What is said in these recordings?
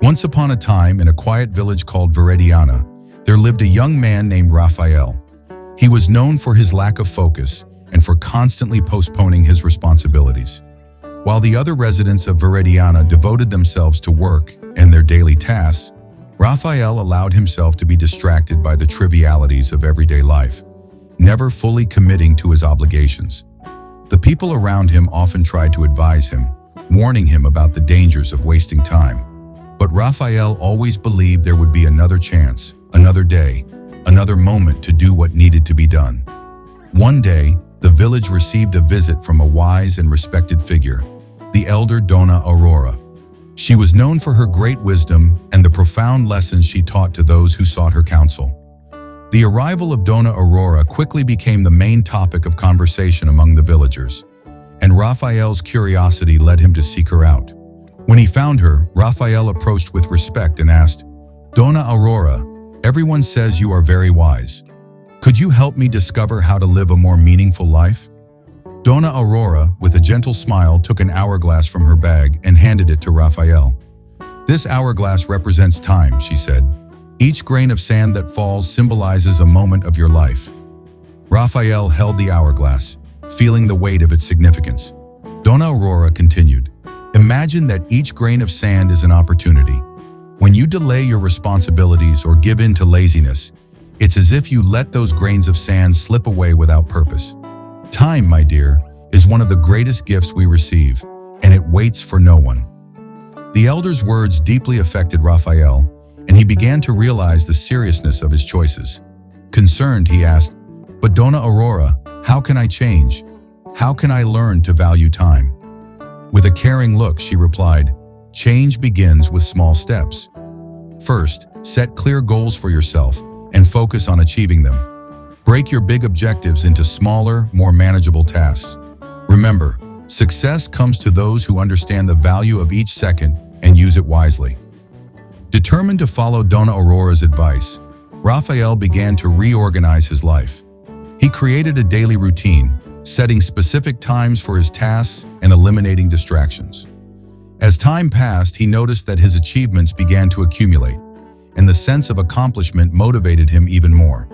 Once upon a time, in a quiet village called Veridiana, there lived a young man named Rafael. He was known for his lack of focus and for constantly postponing his responsibilities. While the other residents of Veridiana devoted themselves to work and their daily tasks, Rafael allowed himself to be distracted by the trivialities of everyday life, never fully committing to his obligations. The people around him often tried to advise him, warning him about the dangers of wasting time. But Rafael always believed there would be another chance, another day, another moment to do what needed to be done. One day, the village received a visit from a wise and respected figure, the elder Dona Aurora. She was known for her great wisdom and the profound lessons she taught to those who sought her counsel. The arrival of Dona Aurora quickly became the main topic of conversation among the villagers, and Rafael's curiosity led him to seek her out. When he found her, Rafael approached with respect and asked, "Dona Aurora, everyone says you are very wise. Could you help me discover how to live a more meaningful life?" Dona Aurora, with a gentle smile, took an hourglass from her bag and handed it to Rafael. "This hourglass represents time," she said. "Each grain of sand that falls symbolizes a moment of your life." Rafael held the hourglass, feeling the weight of its significance. Dona Aurora continued, "Imagine that each grain of sand is an opportunity. When you delay your responsibilities or give in to laziness, it's as if you let those grains of sand slip away without purpose. Time, my dear, is one of the greatest gifts we receive, and it waits for no one." The elder's words deeply affected Rafael, and he began to realize the seriousness of his choices. Concerned, he asked, "But Dona Aurora, how can I change? How can I learn to value time?" With a caring look, she replied, "Change begins with small steps. First, set clear goals for yourself and focus on achieving them. Break your big objectives into smaller, more manageable tasks. Remember, success comes to those who understand the value of each second and use it wisely." Determined to follow Dona Aurora's advice, Rafael began to reorganize his life. He created a daily routine, setting specific times for his tasks and eliminating distractions. As time passed, he noticed that his achievements began to accumulate, and the sense of accomplishment motivated him even more.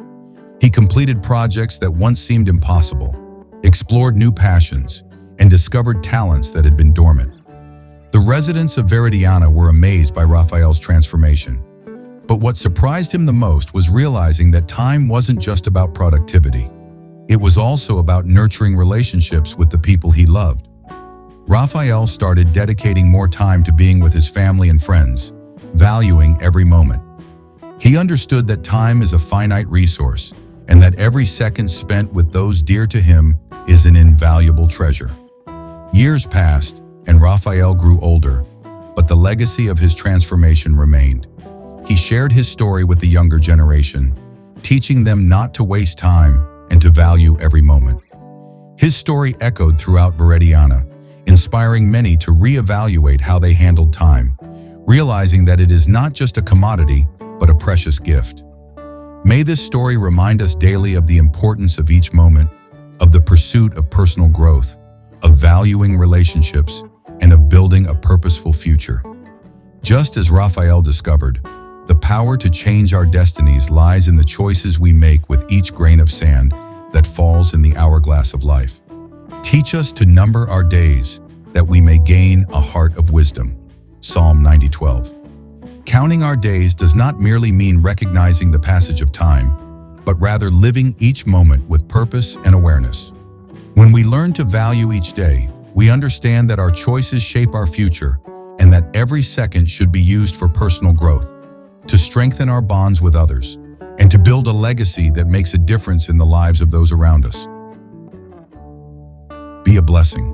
He completed projects that once seemed impossible, explored new passions, and discovered talents that had been dormant. The residents of Veridiana were amazed by Rafael's transformation. But what surprised him the most was realizing that time wasn't just about productivity. It was also about nurturing relationships with the people he loved. Rafael started dedicating more time to being with his family and friends, valuing every moment. He understood that time is a finite resource, and that every second spent with those dear to him is an invaluable treasure. Years passed, and Rafael grew older, but the legacy of his transformation remained. He shared his story with the younger generation, teaching them not to waste time and to value every moment. His story echoed throughout Veridiana, inspiring many to reevaluate how they handled time, realizing that it is not just a commodity, but a precious gift. May this story remind us daily of the importance of each moment, of the pursuit of personal growth, of valuing relationships, and of building a purposeful future. Just as Rafael discovered, the power to change our destinies lies in the choices we make with each grain of sand that falls in the hourglass of life. Teach us to number our days, that we may gain a heart of wisdom. Psalm 90:12. Counting our days does not merely mean recognizing the passage of time, but rather living each moment with purpose and awareness. When we learn to value each day, we understand that our choices shape our future and that every second should be used for personal growth, to strengthen our bonds with others, and to build a legacy that makes a difference in the lives of those around us. Be a blessing.